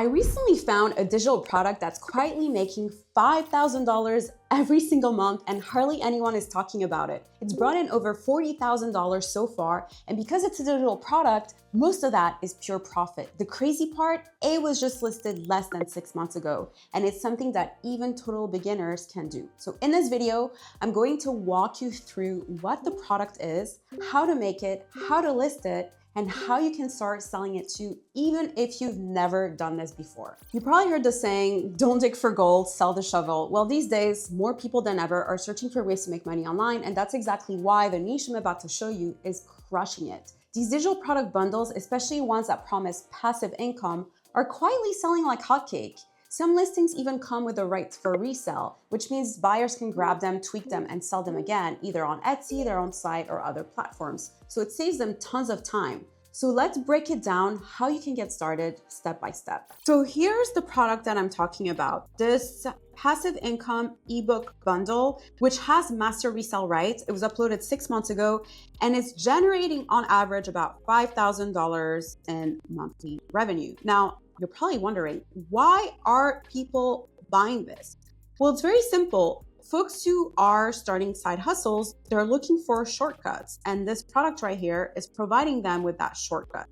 I recently found a digital product that's quietly making $5,000 every single month and hardly anyone is talking about it. It's brought in over $40,000 so far, and because it's a digital product, most of that is pure profit. The crazy part, it was just listed less than 6 months ago, and it's something that even total beginners can do. So in this video, I'm going to walk you through what the product is, how to make it, how to list it, and how you can start selling it too, even if you've never done this before. You probably heard the saying, don't dig for gold, sell the shovel. Well, these days, more people than ever are searching for ways to make money online, and that's exactly why the niche I'm about to show you is crushing it. These digital product bundles, especially ones that promise passive income, are quietly selling like hotcake. Some listings even come with the rights for resale, which means buyers can grab them, tweak them, and sell them again, either on Etsy, their own site, or other platforms. So it saves them tons of time. So let's break it down how you can get started step by step. So here's the product that I'm talking about. This passive income ebook bundle, which has master resale rights. It was uploaded 6 months ago, and it's generating on average about $5,000 in monthly revenue. Now, you're probably wondering, why are people buying this? Well, it's very simple. Folks who are starting side hustles, they're looking for shortcuts, and this product right here is providing them with that shortcut.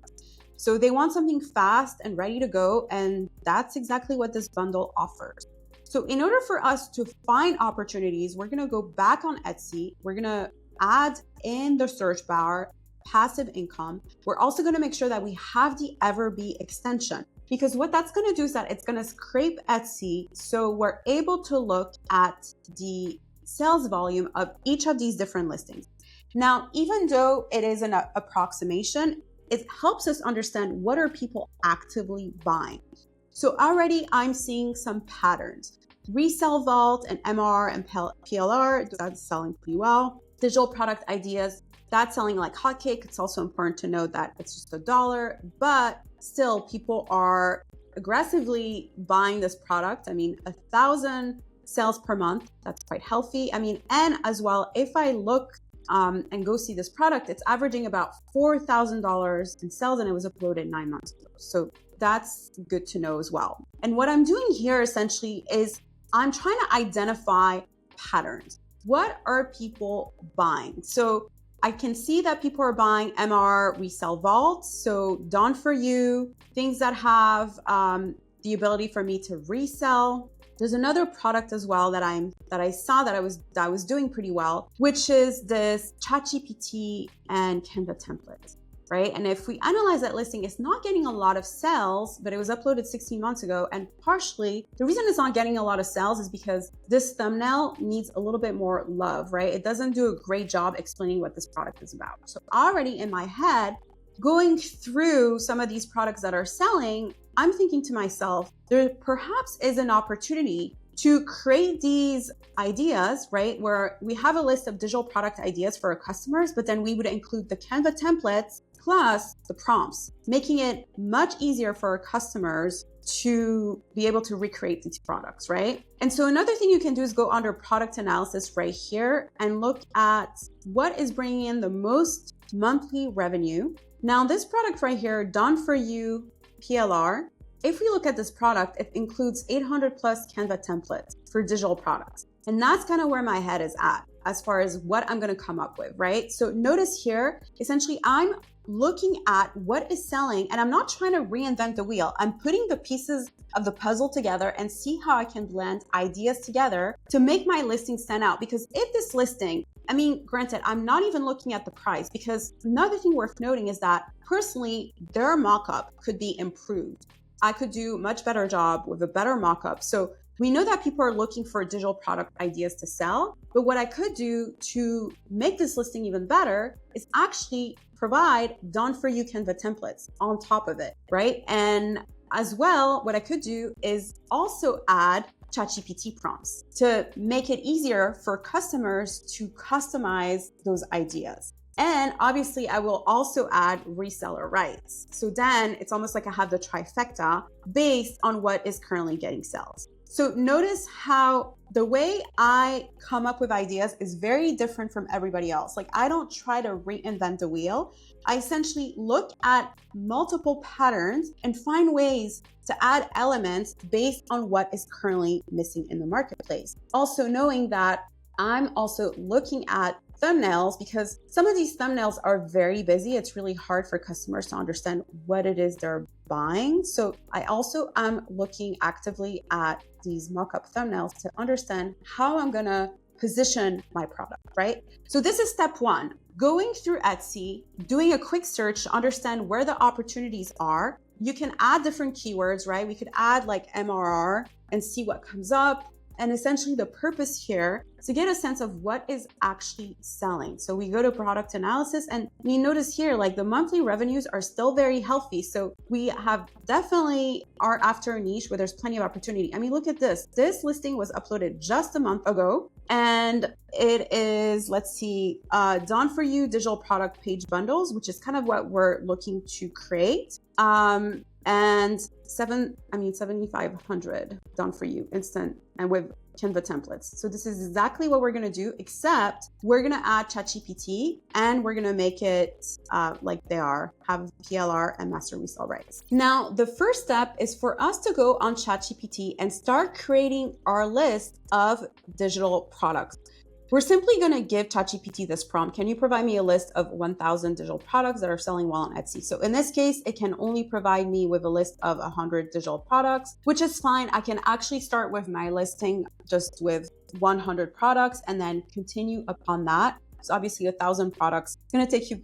So they want something fast and ready to go, and that's exactly what this bundle offers. So in order for us to find opportunities, we're gonna go back on Etsy. We're gonna add in the search bar passive income. We're also gonna make sure that we have the Everbee extension, because what that's gonna do is that it's gonna scrape Etsy so we're able to look at the sales volume of each of these different listings. Now, even though it is an approximation, it helps us understand what are people actively buying. So already I'm seeing some patterns. Resale Vault and MR and PLR, that's selling pretty well. Digital product ideas, that's selling like hotcake. It's also important to note that it's just $1, but still people are aggressively buying this product. I mean, 1,000 sales per month, that's quite healthy. I mean, and as well, if I look and go see this product, it's averaging about $4,000 in sales, and it was uploaded 9 months ago. So that's good to know as well. And what I'm doing here essentially is I'm trying to identify patterns. What are people buying? So I can see that people are buying MR Resell Vault, so done for you, things that have the ability for me to resell. There's another product as well that I saw that I was doing pretty well, which is this ChatGPT and Canva templates, right? And if we analyze that listing, it's not getting a lot of sales, but it was uploaded 16 months ago. And partially, the reason it's not getting a lot of sales is because this thumbnail needs a little bit more love, right? It doesn't do a great job explaining what this product is about. So already in my head, going through some of these products that are selling, I'm thinking to myself, there perhaps is an opportunity to create these ideas, right? Where we have a list of digital product ideas for our customers, but then we would include the Canva templates plus the prompts, making it much easier for our customers to be able to recreate these products, right? And so another thing you can do is go under product analysis right here and look at what is bringing in the most monthly revenue. Now this product right here, done for you PLR, if we look at this product, it includes 800 plus Canva templates for digital products. And that's kind of where my head is at as far as what I'm going to come up with, right? So notice here, essentially, I'm looking at what is selling, and I'm not trying to reinvent the wheel. I'm putting the pieces of the puzzle together and see how I can blend ideas together to make my listing stand out. Because if this listing, I mean, granted, I'm not even looking at the price, because another thing worth noting is that personally, their mockup could be improved. I could do a much better job with a better mockup. So we know that people are looking for digital product ideas to sell, but what I could do to make this listing even better is actually provide done for you Canva templates on top of it, right? And as well, what I could do is also add ChatGPT prompts to make it easier for customers to customize those ideas. And obviously I will also add reseller rights. So then it's almost like I have the trifecta based on what is currently getting sales. So notice how the way I come up with ideas is very different from everybody else. Like, I don't try to reinvent the wheel. I essentially look at multiple patterns and find ways to add elements based on what is currently missing in the marketplace. Also knowing that I'm also looking at thumbnails, because some of these thumbnails are very busy. It's really hard for customers to understand what it is they're buying. So I also am looking actively at these mock-up thumbnails to understand how I'm gonna position my product, right? So this is step one, going through Etsy, doing a quick search to understand where the opportunities are. You can add different keywords, right? We could add like MRR and see what comes up. And essentially the purpose here is to get a sense of what is actually selling. So we go to product analysis and we notice here, like the monthly revenues are still very healthy. So we have definitely are after a niche where there's plenty of opportunity. I mean, look at this. This listing was uploaded just a month ago. And it is, let's see, done for you digital product page bundles, which is kind of what we're looking to create. And 7,500 done for you instant and with Canva templates. So this is exactly what we're gonna do, except we're gonna add ChatGPT and we're gonna make it like they are, have PLR and master resale rights. Now, the first step is for us to go on ChatGPT and start creating our list of digital products. We're simply going to give ChatGPT this prompt. Can you provide me a list of 1,000 digital products that are selling well on Etsy? So in this case, it can only provide me with a list of 100 digital products, which is fine. I can actually start with my listing just with 100 products and then continue upon that. So obviously 1,000 products, it's going to take you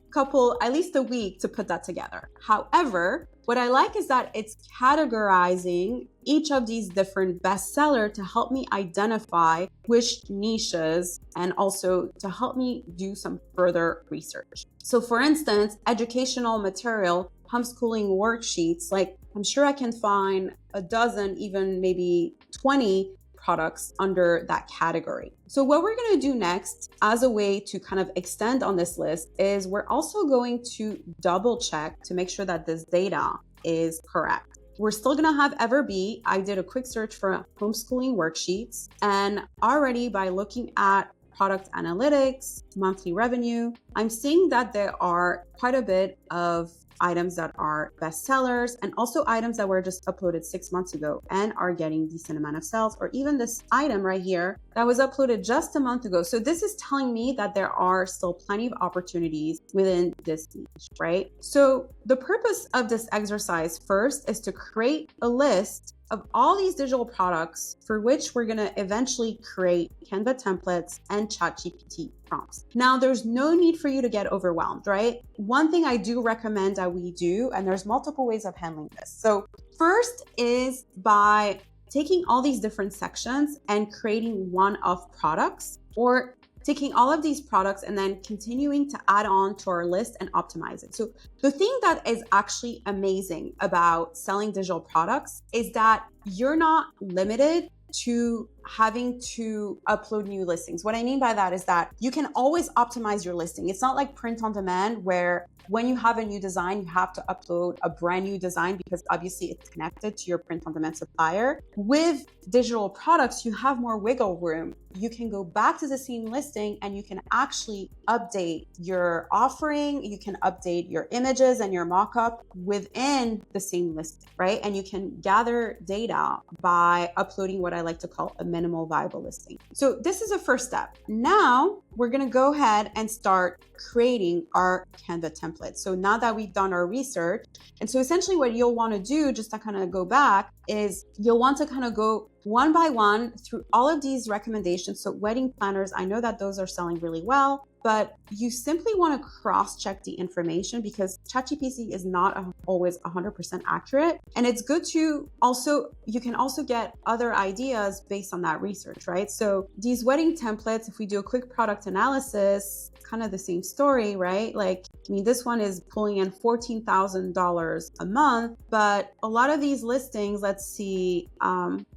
at least a week to put that together. However, what I like is that it's categorizing each of these different bestsellers to help me identify which niches and also to help me do some further research. So for instance, educational material, homeschooling worksheets, like I'm sure I can find a dozen, even maybe 20 products under that category. So what we're going to do next as a way to kind of extend on this list is we're also going to double check to make sure that this data is correct. We're still going to have Everbee. I did a quick search for homeschooling worksheets, and already by looking at product analytics, monthly revenue, I'm seeing that there are quite a bit of items that are bestsellers and also items that were just uploaded 6 months ago and are getting decent amount of sales, or even this item right here that was uploaded just a month ago. So this is telling me that there are still plenty of opportunities within this niche, right? So the purpose of this exercise first is to create a list of all these digital products for which we're going to eventually create Canva templates and ChatGPT prompts. Now, there's no need for you to get overwhelmed, right? One thing I do recommend that we do, and there's multiple ways of handling this. So first is by taking all these different sections and creating one-off products, or taking all of these products and then continuing to add on to our list and optimize it. So the thing that is actually amazing about selling digital products is that you're not limited to having to upload new listings. What I mean by that is that you can always optimize your listing. It's not like print on demand where when you have a new design, you have to upload a brand new design because obviously it's connected to your print on demand supplier. With digital products, you have more wiggle room. You can go back to the same listing and you can actually update your offering. You can update your images and your mockup within the same listing, right? And you can gather data by uploading what I like to call a minimal viable listing. So this is a first step. Now we're going to go ahead and start creating our Canva template. So now that we've done our research, and so essentially what you'll want to do, just to kind of go back, is you'll want to kind of go one by one through all of these recommendations. So wedding planners, I know that those are selling really well, but you simply want to cross-check the information because ChatGPT is not always 100% accurate. And it's good to also, you can also get other ideas based on that research, right? So these wedding templates, if we do a quick product analysis, kind of the same story, right? Like, I mean, this one is pulling in $14,000 a month, but a lot of these listings, let's see.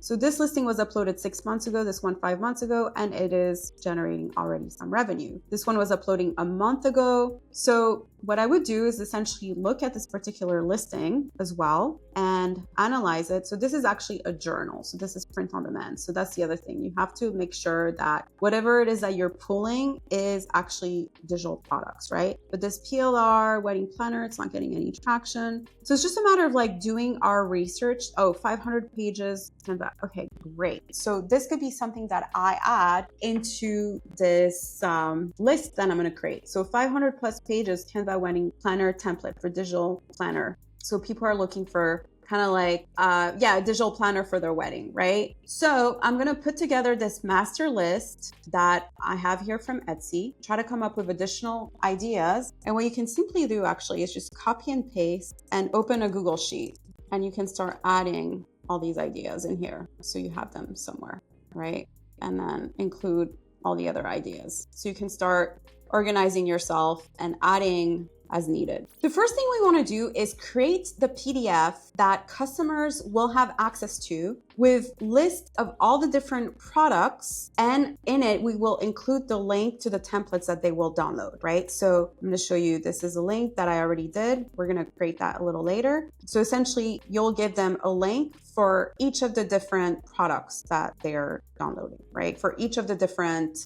So this listing was uploaded 6 months ago, this one 5 months ago, and it is generating already some revenue. This one was uploading a month ago. So what I would do is essentially look at this particular listing as well and analyze it. So this is actually a journal. So this is print on demand. So that's the other thing. You have to make sure that whatever it is that you're pulling is actually digital products, right? But this PLR wedding planner, it's not getting any traction. So it's just a matter of like doing our research. Oh, 500 pages. Okay, great. So this could be something that I add into this list that I'm going to create. So 500 plus pages Canva wedding planner template for digital planner. So people are looking for kind of like, a digital planner for their wedding, right? So I'm going to put together this master list that I have here from Etsy, try to come up with additional ideas. And what you can simply do actually is just copy and paste and open a Google Sheet. And you can start adding all these ideas in here. So you have them somewhere, right? And then include all the other ideas. So you can start organizing yourself and adding as needed. The first thing we want to do is create the PDF that customers will have access to with lists of all the different products. And in it, we will include the link to the templates that they will download, right? So I'm going to show you, this is a link that I already did. We're going to create that a little later. So essentially, you'll give them a link for each of the different products that they're downloading, right? For each of the different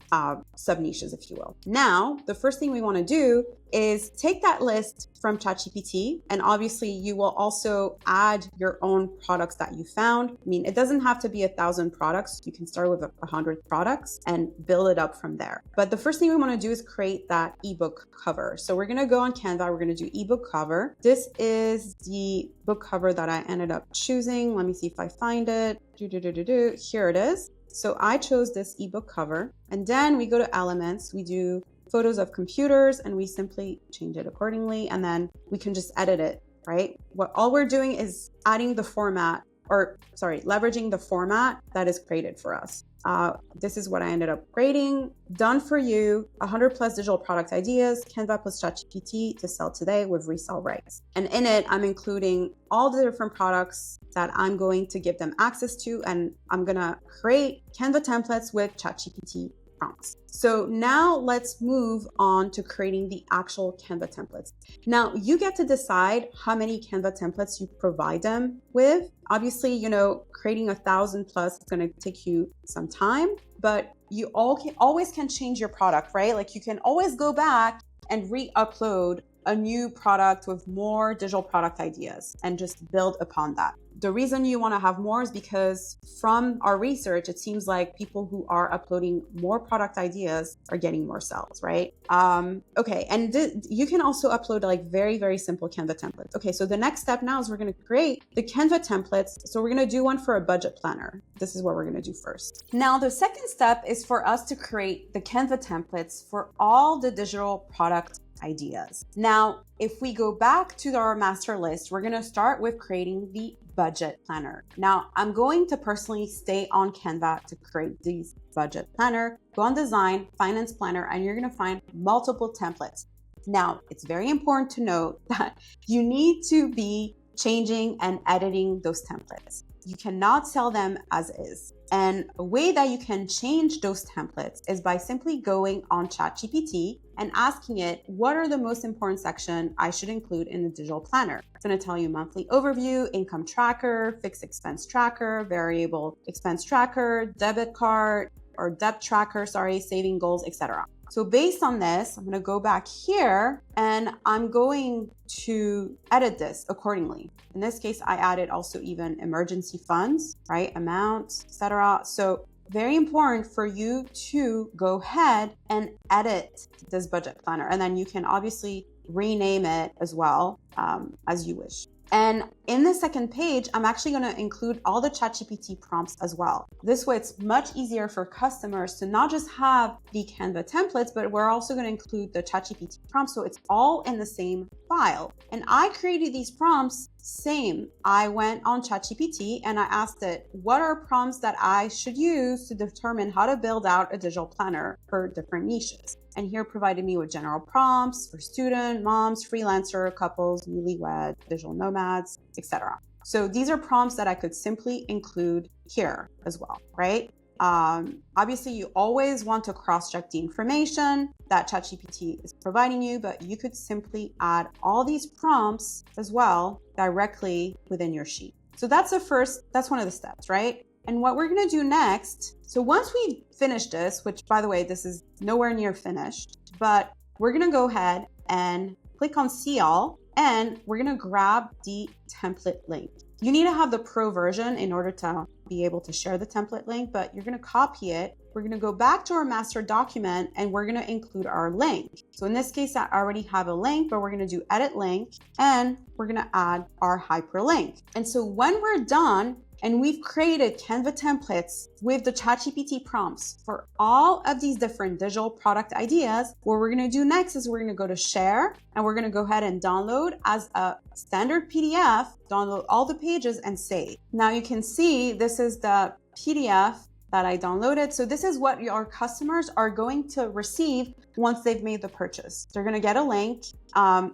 sub niches, if you will. Now, the first thing we want to do is take that list from ChatGPT, and obviously you will also add your own products that you found. I mean, it doesn't have to be 1,000 products. You can start with 100 products and build it up from there. But the first thing we want to do is create that ebook cover. So we're going to go on Canva. We're going to do ebook cover. This is the book cover that I ended up choosing. Let me see if I find it. Here it is. So I chose this ebook cover, and then we go to elements. We do photos of computers and we simply change it accordingly, and then we can just edit it, right? All we're doing is adding the format, leveraging the format that is created for us. This is what I ended up creating. Done for you, 100 plus digital product ideas, Canva plus ChatGPT to sell today with resale rights. And in it, I'm including all the different products that I'm going to give them access to, and I'm gonna create Canva templates with ChatGPT prompts. So now let's move on to creating the actual Canva templates. Now you get to decide how many Canva templates you provide them with. Obviously, creating 1,000 plus is going to take you some time, but you always can change your product, right? Like you can always go back and re-upload a new product with more digital product ideas and just build upon that. The reason you want to have more is because from our research, it seems like people who are uploading more product ideas are getting more sales, right? Okay, and you can also upload like very, very simple Canva templates. Okay, so the next step now is we're going to create the Canva templates. So we're going to do one for a budget planner. This is what we're going to do first. Now, the second step is for us to create the Canva templates for all the digital product ideas. Now, if we go back to our master list, we're going to start with creating the budget planner. Now, I'm going to personally stay on Canva to create these budget planner. Go on design, finance planner, and you're going to find multiple templates. Now, it's very important to note that you need to be changing and editing those templates. You cannot sell them as is. And a way that you can change those templates is by simply going on ChatGPT and asking it, what are the most important section I should include in the digital planner? It's going to tell you monthly overview, income tracker, fixed expense tracker, variable expense tracker, debit card or debt tracker, saving goals, etc. So based on this, I'm going to go back here and I'm going to edit this accordingly. In this case, I added also even emergency funds, right? Amount, etc. So very important for you to go ahead and edit this budget planner. And then you can obviously rename it as well as you wish. And in the second page, I'm actually going to include all the ChatGPT prompts as well. This way, it's much easier for customers to not just have the Canva templates, but we're also going to include the ChatGPT prompts. So it's all in the same file. And I created these prompts same. I went on ChatGPT and I asked it, what are prompts that I should use to determine how to build out a digital planner for different niches? And here provided me with general prompts for student, moms, freelancer, couples, newlywed, digital nomads, etc. So these are prompts that I could simply include here as well, right? Obviously, you always want to cross-check the information that ChatGPT is providing you, but you could simply add all these prompts as well directly within your sheet. So that's one of the steps, right? And what we're gonna do next, so once we've finished this, which by the way, this is nowhere near finished, but we're gonna go ahead and click on See All, and we're gonna grab the template link. You need to have the pro version in order to be able to share the template link, but you're gonna copy it. We're gonna go back to our master document and we're gonna include our link. So in this case, I already have a link, but we're gonna do edit link and we're gonna add our hyperlink. And so when we're done, and we've created Canva templates with the ChatGPT prompts for all of these different digital product ideas, what we're gonna do next is we're gonna go to share and we're gonna go ahead and download as a standard PDF, download all the pages and save. Now you can see this is the PDF that I downloaded. So this is what your customers are going to receive once they've made the purchase. They're gonna get a link,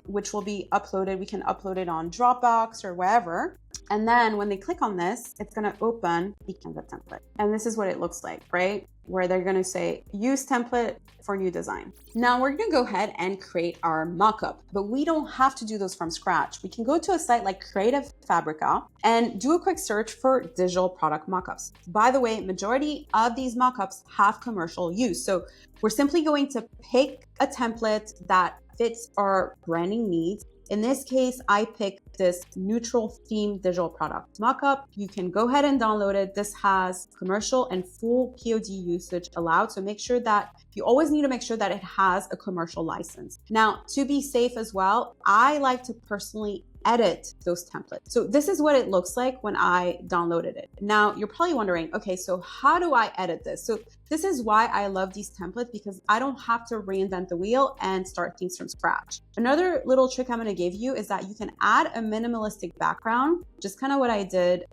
which will be uploaded. We can upload it on Dropbox or wherever. And then when they click on this, it's gonna open the Canva template. And this is what it looks like, right? Where they're gonna say, use template for new design. Now we're gonna go ahead and create our mockup, but we don't have to do those from scratch. We can go to a site like Creative Fabrica and do a quick search for digital product mockups. By the way, majority of these mockups have commercial use. So we're simply going to pick a template that fits our branding needs. In this case, I picked this neutral theme digital product mockup. You can go ahead and download it. This has commercial and full POD usage allowed. So make sure that you always need to make sure that it has a commercial license. Now, to be safe as well, I like to personally edit those templates. So this is what it looks like when I downloaded it. Now you're probably wondering, okay, so how do I edit this? So this is why I love these templates, because I don't have to reinvent the wheel and start things from scratch. Another little trick I'm going to give you is that you can add a minimalistic background, just kind of what I did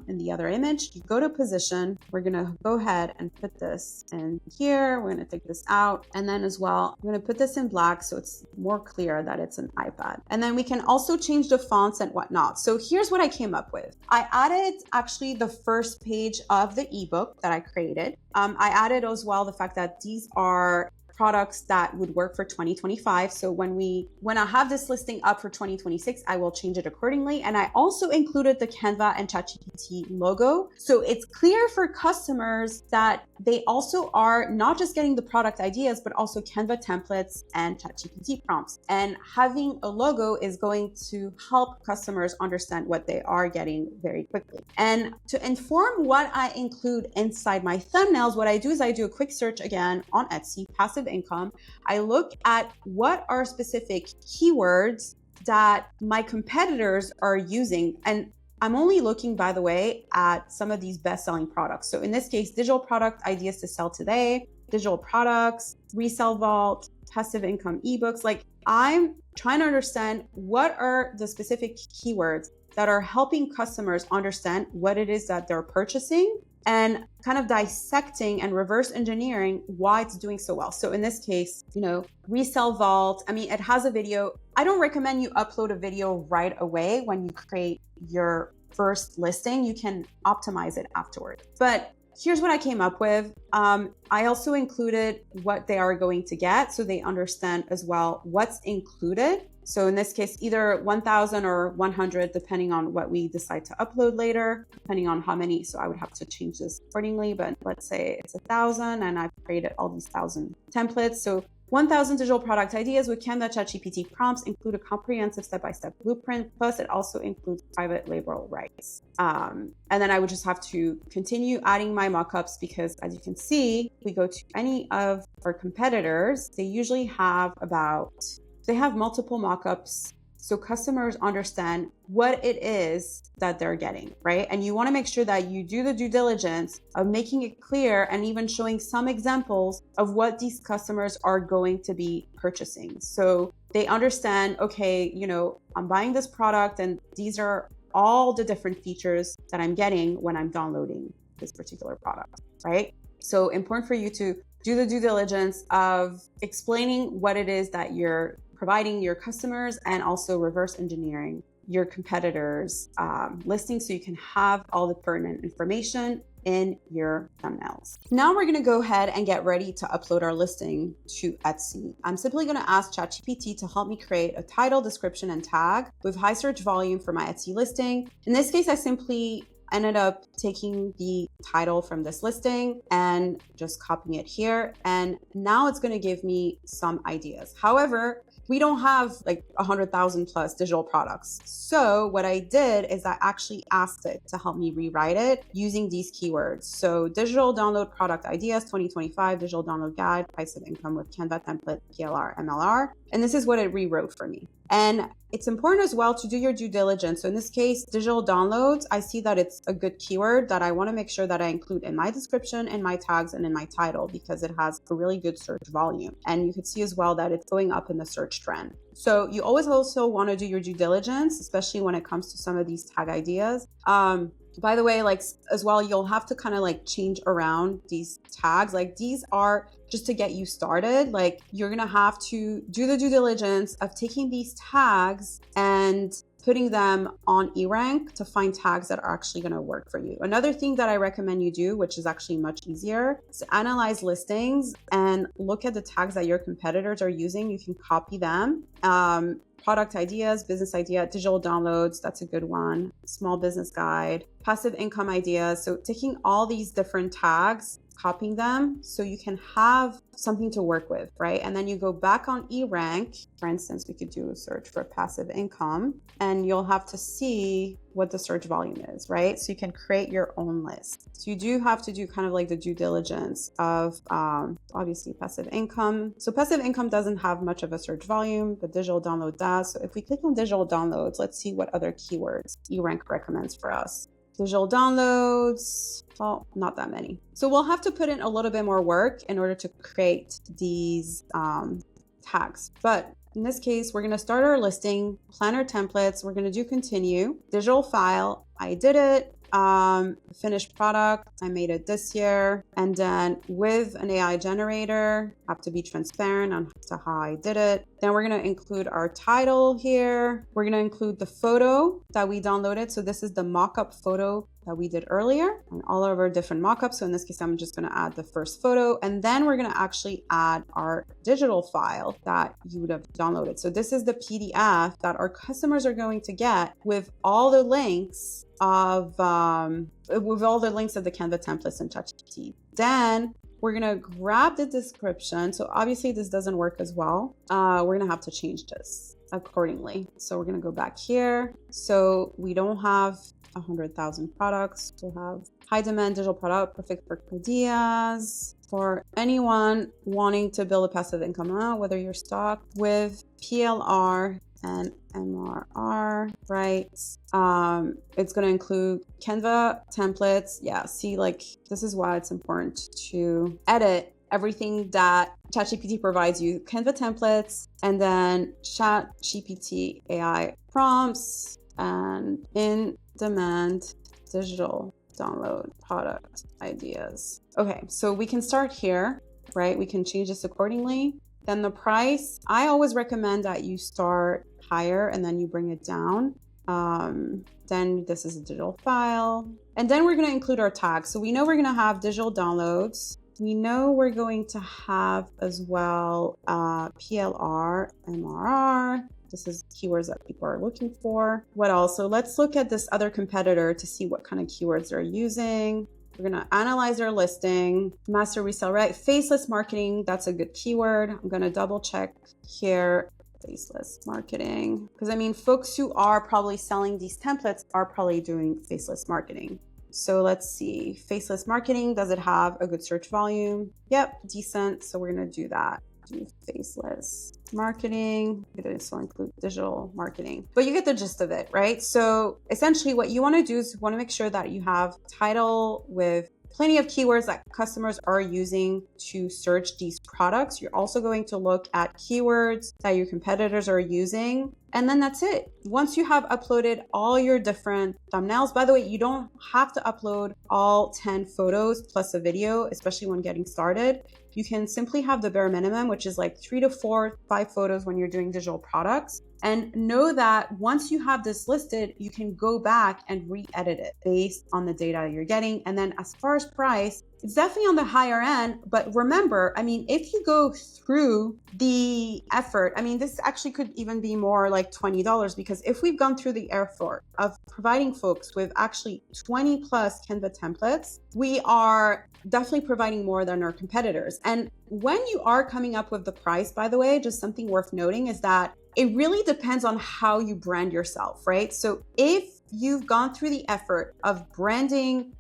in the other image. You go to position, we're going to go ahead and put this in here. We're going to take this out. And then as well, I'm going to put this in black so it's more clear that it's an iPad. And then we can also change the fonts and whatnot. So here's what I came up with. I added actually the first page of the ebook that I created. I added as well the fact that these are products that would work for 2025. So when I have this listing up for 2026, I will change it accordingly. And I also included the Canva and ChatGPT logo. So it's clear for customers that they also are not just getting the product ideas, but also Canva templates and ChatGPT prompts. And having a logo is going to help customers understand what they are getting very quickly. And to inform what I include inside my thumbnails, what I do is I do a quick search again on Etsy, passive income. I look at what are specific keywords that my competitors are using. And I'm only looking, by the way, at some of these best-selling products. So in this case, digital product ideas to sell today, digital products, resell vault, passive income ebooks. Like, I'm trying to understand what are the specific keywords that are helping customers understand what it is that they're purchasing, and kind of dissecting and reverse engineering why it's doing so well. So in this case, resell vault, I mean, it has a video. I don't recommend you upload a video right away when you create your first listing. You can optimize it afterward. But here's what I came up with. I also included what they are going to get so they understand as well what's included. So in this case, either 1,000 or 100, depending on what we decide to upload later, depending on how many. So I would have to change this accordingly, but let's say it's 1,000 and I've created all these 1,000 templates. So 1,000 digital product ideas with Canva ChatGPT prompts include a comprehensive step-by-step blueprint. Plus it also includes private label rights. And then I would just have to continue adding my mockups, because as you can see, if we go to any of our competitors, they usually have they have multiple mockups, so customers understand what it is that they're getting, right? And you want to make sure that you do the due diligence of making it clear and even showing some examples of what these customers are going to be purchasing. So they understand, okay, I'm buying this product and these are all the different features that I'm getting when I'm downloading this particular product, right? So important for you to do the due diligence of explaining what it is that you're providing your customers, and also reverse engineering your competitors' listings so you can have all the pertinent information in your thumbnails. Now we're gonna go ahead and get ready to upload our listing to Etsy. I'm simply gonna ask ChatGPT to help me create a title, description, and tag with high search volume for my Etsy listing. In this case, I simply ended up taking the title from this listing and just copying it here. And now it's gonna give me some ideas. However, we don't have like 100,000 plus digital products. So what I did is I actually asked it to help me rewrite it using these keywords. So digital download product ideas 2025, digital download guide, passive income with Canva template, PLR, MLR. And this is what it rewrote for me. And it's important as well to do your due diligence. So in this case, digital downloads, I see that it's a good keyword that I want to make sure that I include in my description, in my tags, and in my title, because it has a really good search volume. And you can see as well that it's going up in the search trend. So you always also want to do your due diligence, especially when it comes to some of these tag ideas. By the way, like as well, you'll have to kind of like change around these tags. Like these are just to get you started. Like you're going to have to do the due diligence of taking these tags and putting them on eRank to find tags that are actually going to work for you. Another thing that I recommend you do, which is actually much easier, is to analyze listings and look at the tags that your competitors are using. You can copy them. Product ideas, business idea, digital downloads, that's a good one. Small business guide, passive income ideas. So taking all these different tags, copying them so you can have something to work with, right? And then you go back on eRank. For instance, we could do a search for passive income and you'll have to see what the search volume is, right? So you can create your own list. So you do have to do kind of like the due diligence of obviously passive income. So passive income doesn't have much of a search volume, but digital download does. So if we click on digital downloads, let's see what other keywords eRank recommends for us. Digital downloads, well, not that many. So we'll have to put in a little bit more work in order to create these tags. But in this case, we're going to start our listing, planner templates. We're going to do continue, digital file. I did it. Finished product, I made it this year. And then with an AI generator, have to be transparent on how I did it. Then we're going to include our title here. We're going to include the photo that we downloaded. So this is the mock-up photo that we did earlier and all of our different mockups. So in this case, I'm just going to add the first photo, and then we're going to actually add our digital file that you would have downloaded. So this is the PDF that our customers are going to get with all the links of the Canva templates and ChatGPT. Then we're going to grab the description. So obviously this doesn't work as well. We're going to have to change this accordingly. So we're going to go back here. So we don't have 100,000 products. We'll have high demand digital product, perfect for ideas. For anyone wanting to build a passive income, whether you're stuck with PLR and MRR, right? It's going to include Canva templates. Yeah, see, like this is why it's important to edit everything that ChatGPT provides you. Canva templates, and then ChatGPT AI prompts, and in-demand digital download product ideas. Okay, so we can start here, right? We can change this accordingly. Then the price, I always recommend that you start higher and then you bring it down. Then this is a digital file. And then we're going to include our tags. So we know we're going to have digital downloads. We know we're going to have as well PLR, MRR. This is keywords that people are looking for. What else? So let's look at this other competitor to see what kind of keywords they're using. We're going to analyze our listing, master resale, right? Faceless marketing, that's a good keyword. I'm going to double check here, faceless marketing. Because I mean, folks who are probably selling these templates are probably doing faceless marketing. So let's see, faceless marketing, does it have a good search volume? Yep, decent. So we're going to do that. Do faceless marketing. It also include digital marketing, but you get the gist of it, right? So essentially what you want to do is you want to make sure that you have title with plenty of keywords that customers are using to search these products. You're also going to look at keywords that your competitors are using, and then that's it. once you have uploaded all your different thumbnails, by the way, you don't have to upload all 10 photos plus a video, especially when getting started. You can simply have the bare minimum, which is like 3 to 4, 5 photos when you're doing digital products. And know that once you have this listed, you can go back and re-edit it based on the data you're getting. And then as far as price, it's definitely on the higher end. But remember, I mean, if you go through the effort, I mean, this actually could even be more like $20, because if we've gone through the effort of providing folks with actually 20 plus Canva templates, we are definitely providing more than our competitors. And when you are coming up with the price, by the way, just something worth noting is that it really depends on how you brand yourself, right? So if you've gone through the effort of branding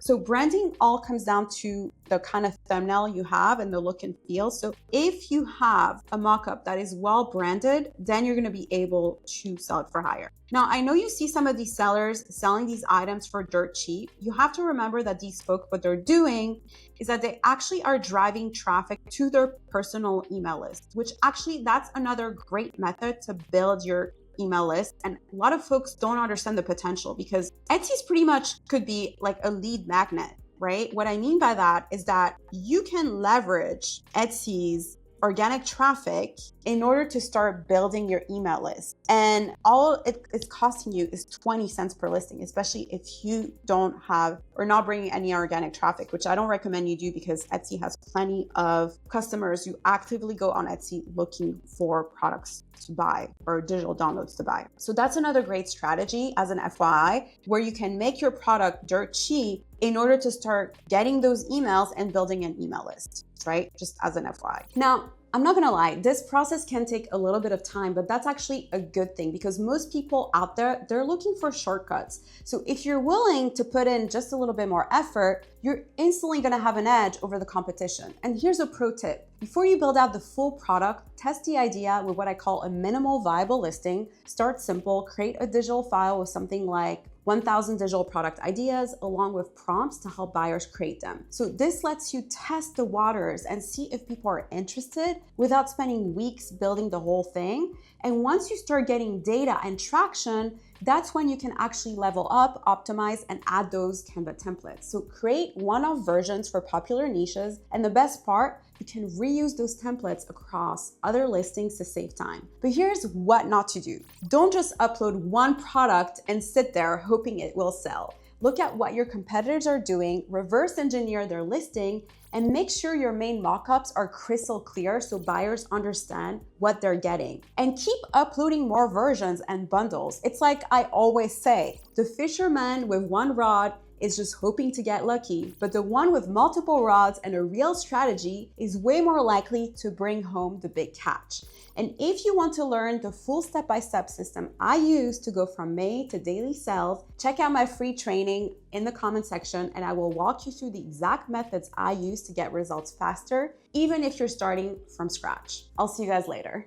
so branding all comes down to the kind of thumbnail you have and the look and feel. So if you have a mockup that is well branded, then you're going to be able to sell it for higher. Now, I know you see some of these sellers selling these items for dirt cheap. You have to remember that these folks, what they're doing is that they actually are driving traffic to their personal email list, which actually that's another great method to build your email list. And a lot of folks don't understand the potential, because Etsy's pretty much could be like a lead magnet, right? What I mean by that is that you can leverage Etsy's organic traffic in order to start building your email list. And all it's costing you is 20 cents per listing, especially if you don't have or not bringing any organic traffic, which I don't recommend you do, because Etsy has plenty of customers who actively go on Etsy looking for products to buy or digital downloads to buy. So that's another great strategy as an FYI, where you can make your product dirt cheap in order to start getting those emails and building an email list, right? Just as an FYI. Now, I'm not gonna lie, this process can take a little bit of time, but that's actually a good thing, because most people out there, they're looking for shortcuts. So if you're willing to put in just a little bit more effort, you're instantly gonna have an edge over the competition. And here's a pro tip. Before you build out the full product, test the idea with what I call a minimal viable listing. Start simple, create a digital file with something like 1,000 digital product ideas, along with prompts to help buyers create them. So this lets you test the waters and see if people are interested without spending weeks building the whole thing. And once you start getting data and traction, that's when you can actually level up, optimize, and add those Canva templates. So create one-off versions for popular niches. And the best part, you can reuse those templates across other listings to save time. But here's what not to do. Don't just upload one product and sit there hoping it will sell. Look at what your competitors are doing, reverse engineer their listing, and make sure your main mockups are crystal clear so buyers understand what they're getting. And keep uploading more versions and bundles. It's like I always say, the fisherman with one rod is just hoping to get lucky, but the one with multiple rods and a real strategy is way more likely to bring home the big catch. And if you want to learn the full step-by-step system I use to go from May to daily sales, check out my free training in the comment section, and I will walk you through the exact methods I use to get results faster, even if you're starting from scratch. I'll see you guys later.